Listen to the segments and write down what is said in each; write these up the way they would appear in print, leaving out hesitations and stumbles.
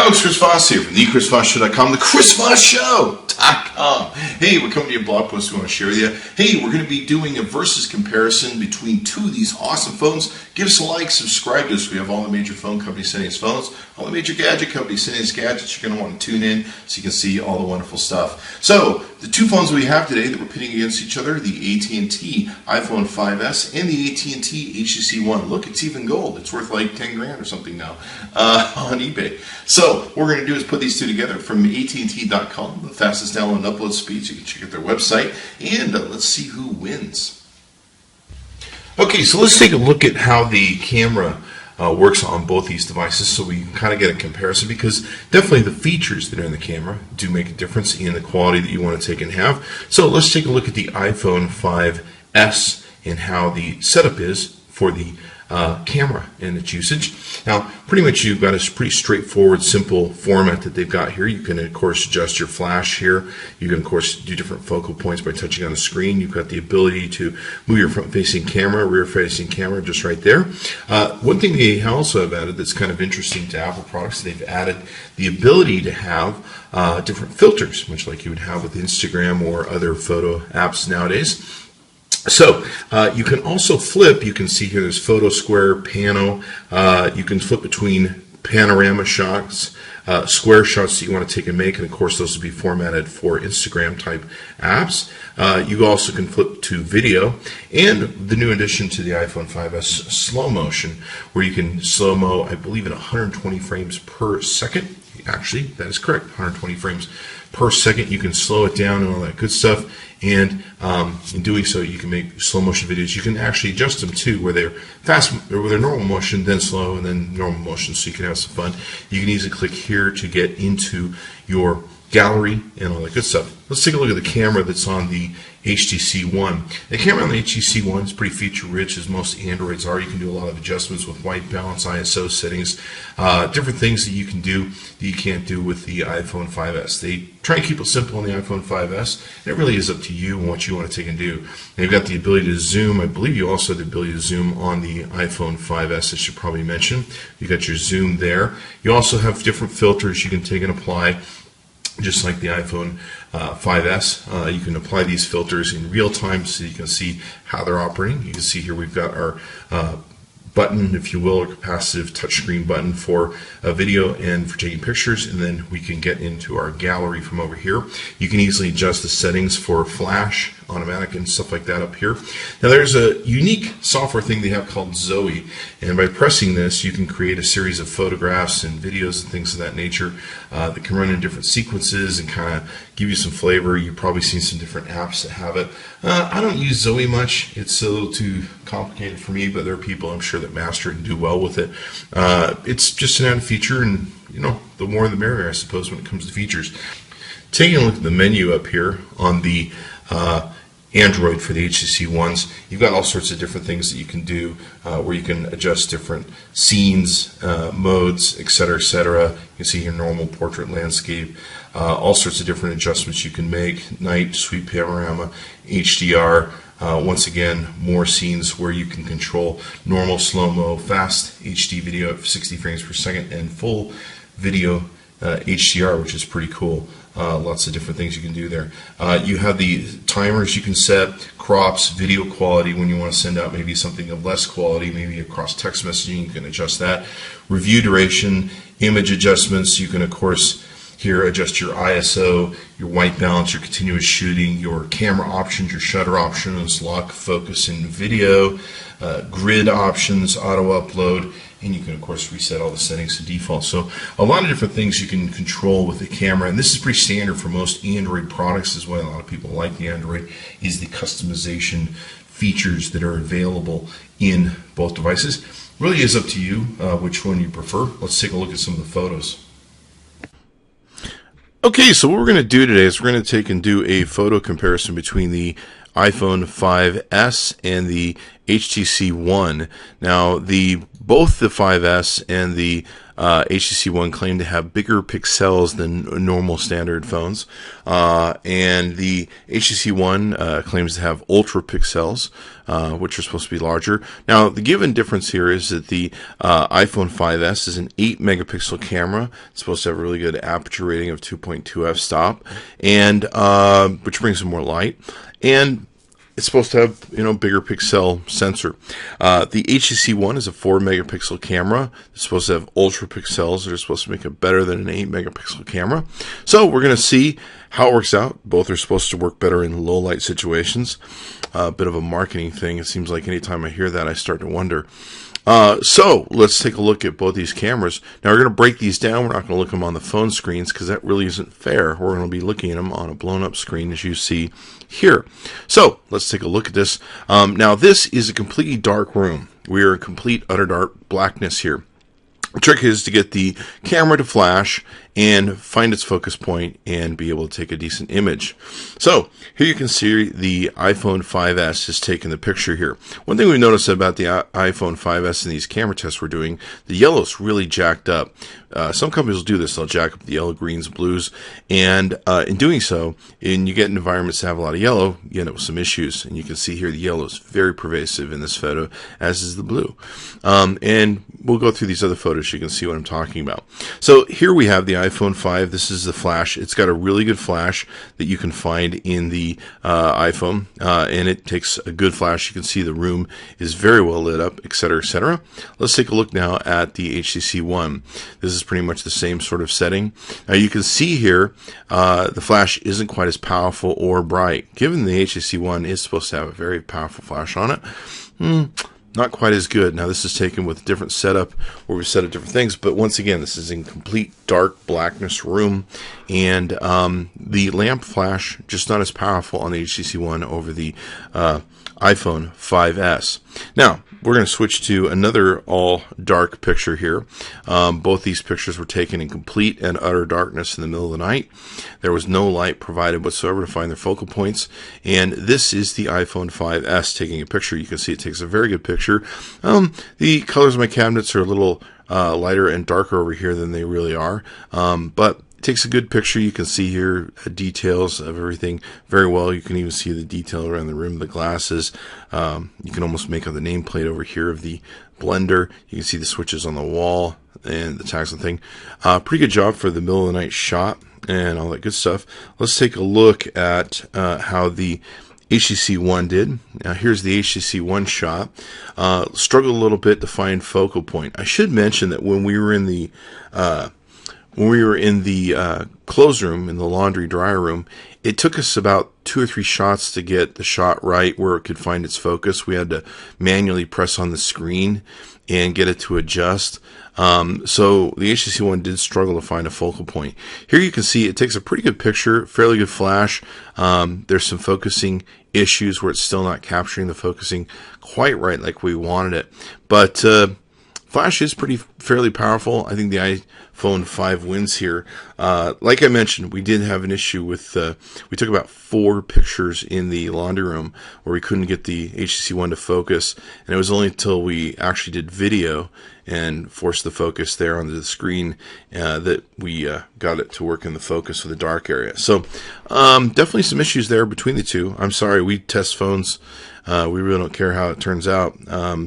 Folks, Chris Voss here from the ChrisVossShow.com, the ChrisVossShow.com. Hey, we're coming to you a blog post we want to share with you. Hey, we're going to be doing a versus comparison between two of these awesome phones. Give us a like, subscribe to us. We have all the major phone companies sending us phones, all the major gadget companies sending us gadgets. You're going to want to tune in so you can see all the wonderful stuff. So, the two phones we have today that we're pitting against each other, the AT&T iPhone 5S and the AT&T HTC One. Look, it's even gold. It's worth like 10 grand or something now on eBay. So, what we're going to do is put these two together from AT&T.com, the fastest download and upload speeds. You can check out their website, and let's see who wins. Okay, so let's take a look at how the camera works on both these devices so we can kind of get a comparison, because definitely the features that are in the camera do make a difference in the quality that you want to take and have. So let's take a look at the iPhone 5S and how the setup is for the camera and its usage. Now, pretty much you've got a pretty straightforward, simple format that they've got here. You can, of course, adjust your flash here. You can, of course, do different focal points by touching on the screen. You've got the ability to move your front-facing camera, rear-facing camera just right there. One thing they also have added that's kind of interesting to Apple products, they've added the ability to have different filters, much like you would have with Instagram or other photo apps nowadays. So, you can also flip. You can see here there's photo, square, pano. You can flip between panorama shots, square shots that you want to take and make, and of course those will be formatted for Instagram type apps. You also can flip to video, and the new addition to the iPhone 5S, slow motion, where you can slow-mo, I believe, at 120 frames per second. Actually, that is correct, 120 frames per second. You can slow it down and all that good stuff, and in doing so you can make slow motion videos. You can actually adjust them too, where they're fast, or where they're normal motion, then slow, and then normal motion, so you can have some fun. You can easily click here to get into your gallery and all that good stuff. Let's take a look at the camera that's on the HTC One. The camera on the HTC One is pretty feature rich, as most Androids are. You can do a lot of adjustments with white balance, ISO settings, different things that you can do that you can't do with the iPhone 5S. They try and keep it simple on the iPhone 5S, and it really is up to you and what you want to take and do. They've got the ability to zoom. I believe you also have the ability to zoom on the iPhone 5S, I should probably mention. You got your zoom there. You also have different filters you can take and apply. Just like the iPhone 5S, you can apply these filters in real time so you can see how they're operating. You can see here we've got our button, if you will, or capacitive touchscreen button for video and for taking pictures, and then we can get into our gallery from over here. You can easily adjust the settings for flash, automatic, and stuff like that up here. Now there's a unique software thing they have called Zoe, and by pressing this you can create a series of photographs and videos and things of that nature that can run in different sequences and kind of give you some flavor. You've probably seen some different apps that have it. I don't use Zoe much. It's a little too complicated for me, but there are people I'm sure that master it and do well with it. It's just an added feature, and you know, the more the merrier, I suppose, when it comes to features. Taking a look at the menu up here on the Android for the HTC Ones, you've got all sorts of different things that you can do where you can adjust different scenes, modes, etc., etc. You can see here normal, portrait, landscape, all sorts of different adjustments you can make, night, sweep panorama, HDR. Once again, more scenes where you can control normal, slow-mo, fast HD video at 60 frames per second, and full video HDR, which is pretty cool. Lots of different things you can do there. You have the timers you can set, crops, video quality when you want to send out maybe something of less quality, maybe across text messaging, you can adjust that. Review duration, image adjustments, you can of course here adjust your ISO, your white balance, your continuous shooting, your camera options, your shutter options, lock, focus, and video, grid options, auto upload, and you can of course reset all the settings to default. So a lot of different things you can control with the camera, and this is pretty standard for most Android products as well. A lot of people like the Android is the customization features that are available in both devices. Really is up to you which one you prefer. Let's take a look at some of the photos. Okay, so what we're going to do today is we're going to take and do a photo comparison between the iPhone 5S and the HTC One. Now, both the 5S and the HTC One claimed to have bigger pixels than normal standard phones, and the HTC One claims to have ultra pixels, which are supposed to be larger. Now, the given difference here is that the iPhone 5S is an 8 megapixel camera. It's supposed to have a really good aperture rating of 2.2 f-stop, and which brings in more light, and it's supposed to have, bigger pixel sensor. The HTC One is a 4 megapixel camera. It's supposed to have ultra pixels that are supposed to make it better than an 8 megapixel camera. So we're going to see how it works out. Both are supposed to work better in low light situations. A bit of a marketing thing. It seems like anytime I hear that, I start to wonder. So let's take a look at both these cameras. Now we're going to break these down. We're not going to look at them on the phone screens because that really isn't fair. We're going to be looking at them on a blown up screen as you see here. So let's take a look at this. Now this is a completely dark room. We are in complete utter dark blackness here. The trick is to get the camera to flash and find its focus point and be able to take a decent image. So here you can see the iPhone 5S is taking the picture here. One thing we noticed about the iPhone 5S in these camera tests we're doing, the yellow's really jacked up. Some companies will do this. They'll jack up the yellow, greens, blues, and in doing so, and you get in environments that have a lot of yellow, you end up with some issues. And you can see here the yellow is very pervasive in this photo, as is the blue. And we'll go through these other photos. You can see what I'm talking about. So here we have the iPhone 5. This is the flash. It's got a really good flash that you can find in the iPhone, and it takes a good flash. You can see the room is very well lit up, etc., etc. Let's take a look now at the HTC One. This is pretty much the same sort of setting. Now you can see here the flash isn't quite as powerful or bright. Given the HTC One is supposed to have a very powerful flash on it, not quite as good. Now this is taken with a different setup where we set up different things, but once again this is in complete dark blackness room, and the lamp flash just not as powerful on the HTC One over the iPhone 5S. Now we're going to switch to another all dark picture here. Both these pictures were taken in complete and utter darkness in the middle of the night. There was no light provided whatsoever to find their focal points, and this is the iPhone 5S taking a picture. You can see it takes a very good picture. The colors of my cabinets are a little lighter and darker over here than they really are, but it takes a good picture. You can see here details of everything very well. You can even see the detail around the rim of the glasses. You can almost make out the nameplate over here of the blender. You can see the switches on the wall and the tags and thing. Pretty good job for the middle of the night shot and all that good stuff. Let's take a look at how the HTC One did. Now here's the HTC One shot. Struggled a little bit to find focal point. I should mention that when we were in the clothes room, in the laundry dryer room, it took us about 2 or 3 shots to get the shot right where it could find its focus. We had to manually press on the screen and get it to adjust. So the HTC One did struggle to find a focal point. Here you can see it takes a pretty good picture, fairly good flash. There's some focusing issues where it's still not capturing the focusing quite right like we wanted it. But flash is fairly powerful. I think the iPhone 5 wins here. Like I mentioned, we did have an issue with, we took about 4 pictures in the laundry room where we couldn't get the HTC One to focus, and it was only until we actually did video and forced the focus there onto the screen that we got it to work in the focus of the dark area. So definitely some issues there between the two. I'm sorry, we test phones. We really don't care how it turns out.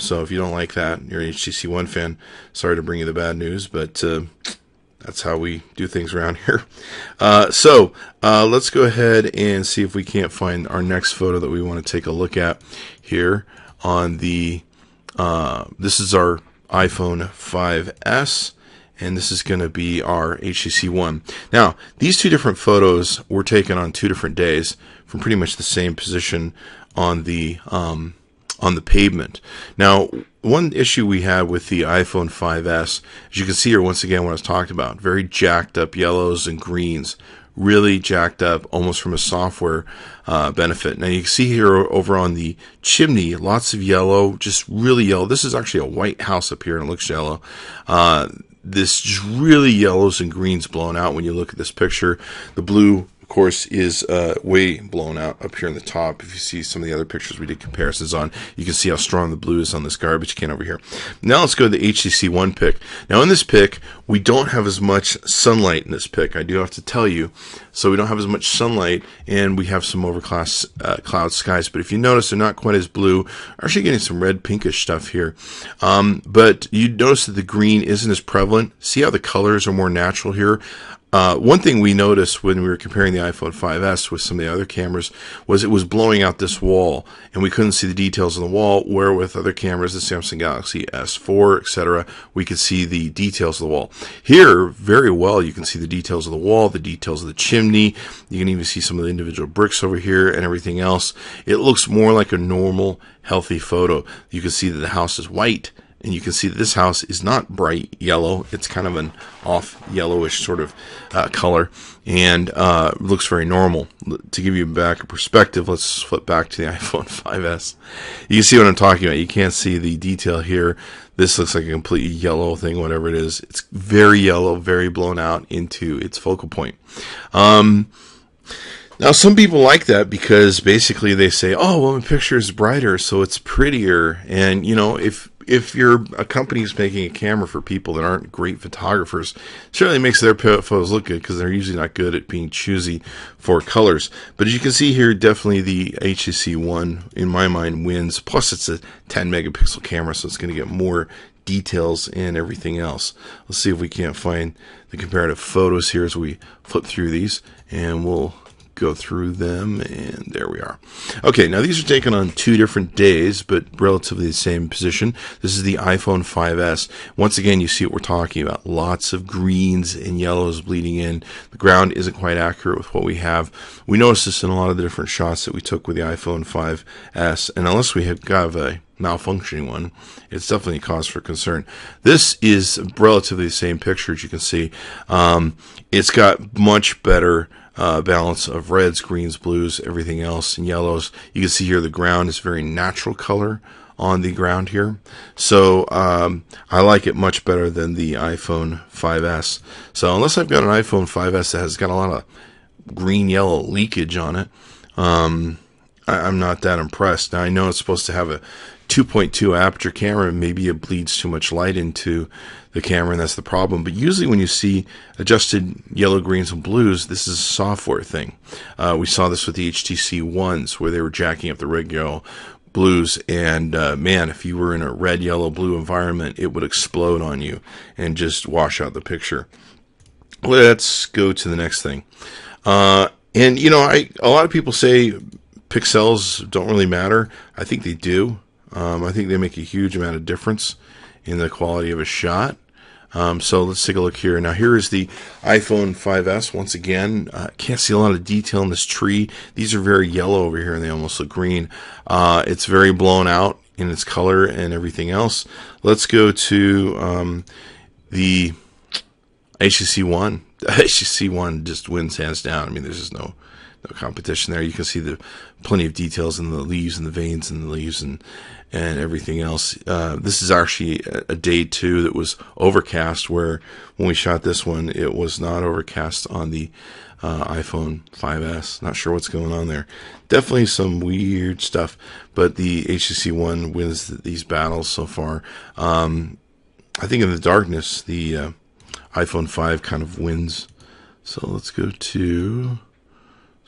So if you don't like that, you're an HTC One fan, sorry to bring you the bad news, but that's how we do things around here. So let's go ahead and see if we can't find our next photo that we want to take a look at here on the, this is our iPhone 5S, and this is going to be our HTC One. Now, these 2 different photos were taken on 2 different days from pretty much the same position on the pavement. Now, one issue we had with the iPhone 5S, as you can see here once again what I was talking about, very jacked up yellows and greens, really jacked up almost from a software benefit. Now you can see here over on the chimney, lots of yellow, just really yellow. This is actually a white house up here and it looks yellow. This just really yellows and greens blown out when you look at this picture. The blue of course, is way blown out up here in the top. If you see some of the other pictures we did comparisons on, you can see how strong the blue is on this garbage can over here. Now let's go to the HTC One pic. Now in this pic, we don't have as much sunlight in this pic, I do have to tell you. So we don't have as much sunlight, and we have some overcast cloud skies. But if you notice, they're not quite as blue. We're actually getting some red pinkish stuff here. But you notice that the green isn't as prevalent. See how the colors are more natural here? One thing we noticed when we were comparing the iPhone 5S with some of the other cameras was it was blowing out this wall, and we couldn't see the details on the wall, where with other cameras, the Samsung Galaxy S4, etc., we could see the details of the wall. Here, very well, you can see the details of the wall, the details of the chimney. You can even see some of the individual bricks over here and everything else. It looks more like a normal, healthy photo. You can see that the house is white. And you can see that this house is not bright yellow. It's kind of an off yellowish sort of color, and looks very normal. To give you back a perspective, let's flip back to the iPhone 5S. You can see what I'm talking about. You can't see the detail here. This looks like a completely yellow thing, whatever it is. It's very yellow, very blown out into its focal point. Now, some people like that because basically they say, oh, well, the picture is brighter, so it's prettier. And, you know, if you're a company who's making a camera for people that aren't great photographers, it certainly makes their photos look good because they're usually not good at being choosy for colors. But as you can see here, definitely the HTC One, in my mind, wins. Plus, it's a 10 megapixel camera, so it's going to get more details and everything else. Let's see if we can't find the comparative photos here as we flip through these, and we'll go through them, and there we are. Okay, now these are taken on 2 different days, but relatively the same position. This is the iPhone 5S. Once again, you see what we're talking about. Lots of greens and yellows bleeding in. The ground isn't quite accurate with what we have. We noticed this in a lot of the different shots that we took with the iPhone 5S, and unless we have a malfunctioning one, it's definitely a cause for concern. This is relatively the same picture, as you can see. It's got much better balance of reds, greens, blues, everything else, and yellows. You can see here the ground is very natural color on the ground here. So I like it much better than the iPhone 5S. So unless I've got an iPhone 5S that has got a lot of green-yellow leakage on it, I'm not that impressed. Now, I know it's supposed to have a 2.2 aperture camera, and maybe it bleeds too much light into the camera, and that's the problem. But usually when you see adjusted yellow, greens, and blues, this is a software thing. We saw this with the HTC Ones, where they were jacking up the red, yellow, blues, and man, if you were in a red, yellow, blue environment, it would explode on you and just wash out the picture. Let's go to the next thing. And you know, a lot of people say pixels don't really matter. I think they do. I think they make a huge amount of difference in the quality of a shot. So let's take a look here. Now here is the iPhone 5S. Once again, can't see a lot of detail in this tree. These are very yellow over here, and they almost look green. It's very blown out in its color and everything else. Let's go to the HTC One. The HTC One just wins hands down. I mean, there's just no competition there. You can see the plenty of details in the leaves and the veins in the leaves and everything else. This is actually a day 2 that was overcast, where when we shot this one, it was not overcast on the iPhone 5S. Not sure what's going on there. Definitely some weird stuff, but the HTC One wins these battles so far. I think in the darkness, the iPhone 5 kind of wins. So let's go to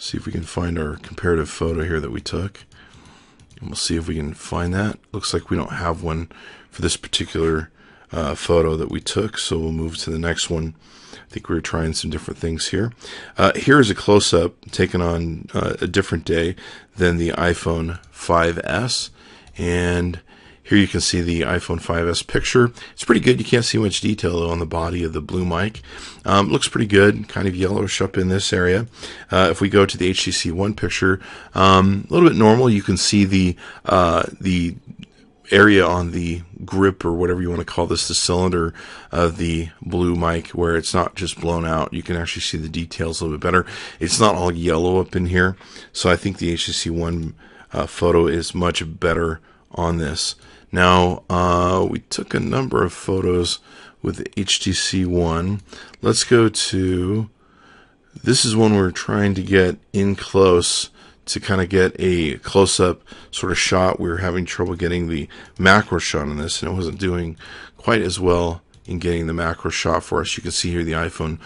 see if we can find our comparative photo here that we took. And we'll see if we can find that. Looks like we don't have one for this particular photo that we took, so we'll move to the next one. I think we were trying some different things here. Here is a close-up taken on a different day than the iPhone 5S. And here you can see the iPhone 5S picture. It's pretty good. You can't see much detail though on the body of the blue mic. Looks pretty good, kind of yellowish up in this area. If we go to the HTC One picture, a little bit normal. You can see the area on the grip, or whatever you want to call this, the cylinder of the blue mic, where it's not just blown out. You can actually see the details a little bit better. It's not all yellow up in here. So I think the HTC One photo is much better on this. Now, we took a number of photos with the HTC One. Let's go to This is when we're trying to get in close to kind of get a close-up sort of shot. We were having trouble getting the macro shot on this, and it wasn't doing quite as well in getting the macro shot for us. You can see here the iPhone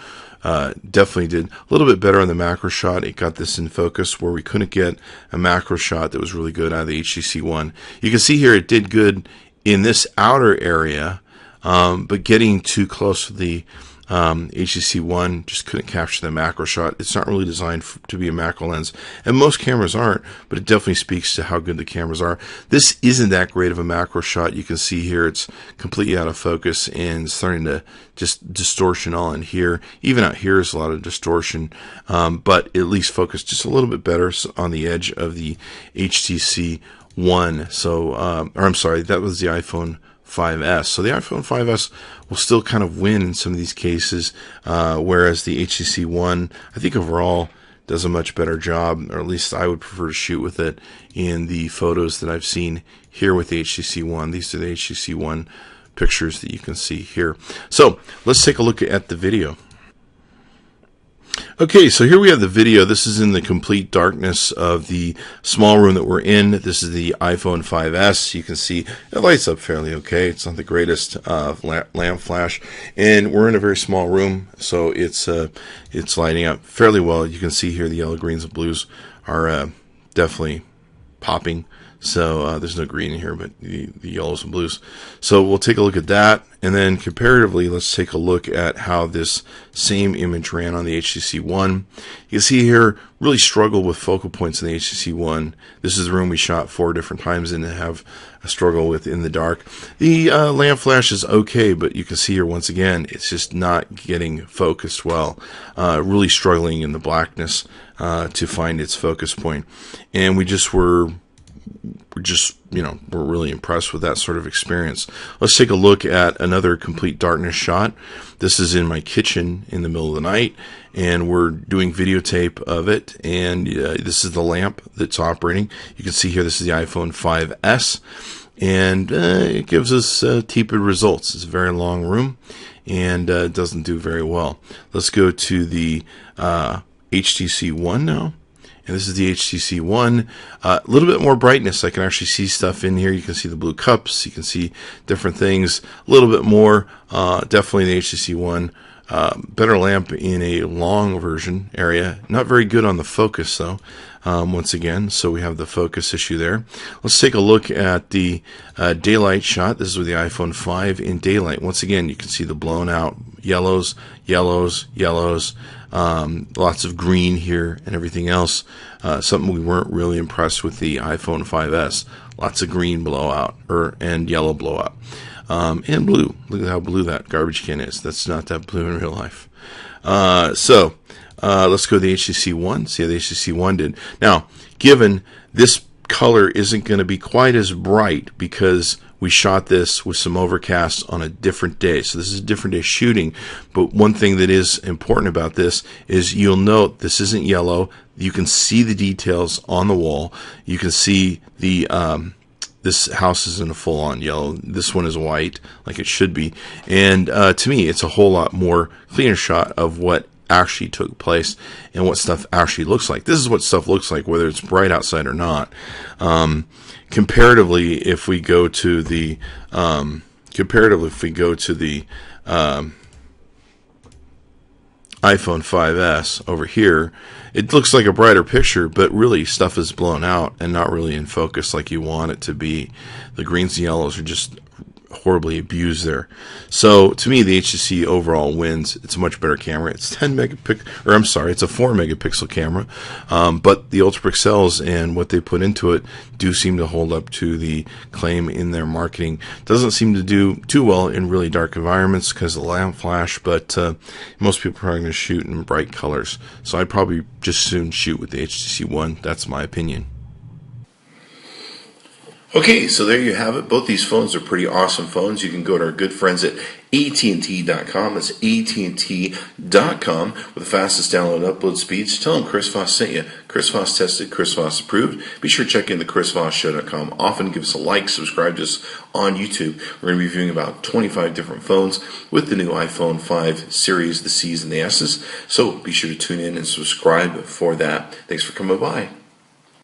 definitely did a little bit better on the macro shot. It got this in focus where we couldn't get a macro shot that was really good out of the HTC One. You can see here it did good in this outer area, but getting too close to the HTC One just couldn't capture the macro shot. It's not really designed to be a macro lens, and most cameras aren't, but it definitely speaks to how good the cameras are. This isn't that great of a macro shot. You can see here it's completely out of focus and starting to just distortion all in here. Even out here is a lot of distortion, but at least focus just a little bit better on the edge of the HTC One. So, or I'm sorry, that was the iPhone 5S. So the iPhone 5S will still kind of win in some of these cases, whereas the HTC One, I think overall, does a much better job, or at least I would prefer to shoot with it in the photos that I've seen here with the HTC One. These are the HTC One pictures that you can see here. So let's take a look at the video. Okay, so here we have the video. This is in the complete darkness of the small room that we're in. This is the iPhone 5S. You can see it lights up fairly okay. It's not the greatest lamp flash, and we're in a very small room, so it's lighting up fairly well. You can see here the yellow, greens, and blues are definitely popping. So there's no green in here, but the yellows and blues. So we'll take a look at that, and then comparatively, let's take a look at how this same image ran on the HTC One. You can see here, really struggled with focal points in the HTC One. This is the room we shot 4 different times and have a struggle with in the dark. The lamp flash is okay, but you can see here once again, it's just not getting focused well. Really struggling in the blackness to find its focus point, and we're really impressed with that sort of experience. Let's take a look at another complete darkness shot. This is in my kitchen in the middle of the night, and we're doing videotape of it, and this is the lamp that's operating. You can see here this is the iPhone 5S, and it gives us tepid results. It's a very long room, and it doesn't do very well. Let's go to the HTC One now. And this is the HTC One. A little bit more brightness. I can actually see stuff in here. You can see the blue cups. You can see different things. A little bit more. Definitely the HTC One. Better lamp in a long version area. Not very good on the focus, though. Once again, so we have the focus issue there. Let's take a look at the daylight shot. This is with the iPhone 5 in daylight. Once again, you can see the blown out yellows, yellows, yellows. Lots of green here and everything else. Something we weren't really impressed with the iPhone 5S. Lots of green blowout and yellow blowout. And blue. Look at how blue that garbage can is. That's not that blue in real life. So let's go to the HTC One. See how the HTC One did. Now, given this color isn't going to be quite as bright because we shot this with some overcast on a different day. So this is a different day shooting. But one thing that is important about this is you'll note this isn't yellow. You can see the details on the wall. You can see the this house isn't a full-on yellow. This one is white, like it should be. And to me, it's a whole lot more cleaner shot of what actually took place and what stuff actually looks like. This is what stuff looks like, whether it's bright outside or not. Comparatively, if we go to the iPhone 5S over here, it looks like a brighter picture, but really stuff is blown out and not really in focus like you want it to be. The greens and yellows are just horribly abused there. So to me, the HTC overall wins. It's a much better camera. It's it's a 4 megapixel camera, but the ultra pixels and what they put into it do seem to hold up to the claim in their marketing. Doesn't seem to do too well in really dark environments because of the lamp flash, but most people are probably going to shoot in bright colors. So I'd probably just soon shoot with the HTC One. That's my opinion. Okay, so there you have it. Both these phones are pretty awesome phones. You can go to our good friends at AT&T.com. That's AT&T.com with the fastest download and upload speeds. Tell them Chris Voss sent you. Chris Voss tested, Chris Voss approved. Be sure to check in the ChrisVossShow.com. Often give us a like, subscribe to us on YouTube. We're going to be reviewing about 25 different phones with the new iPhone 5 series, the C's and the S's. So be sure to tune in and subscribe for that. Thanks for coming by.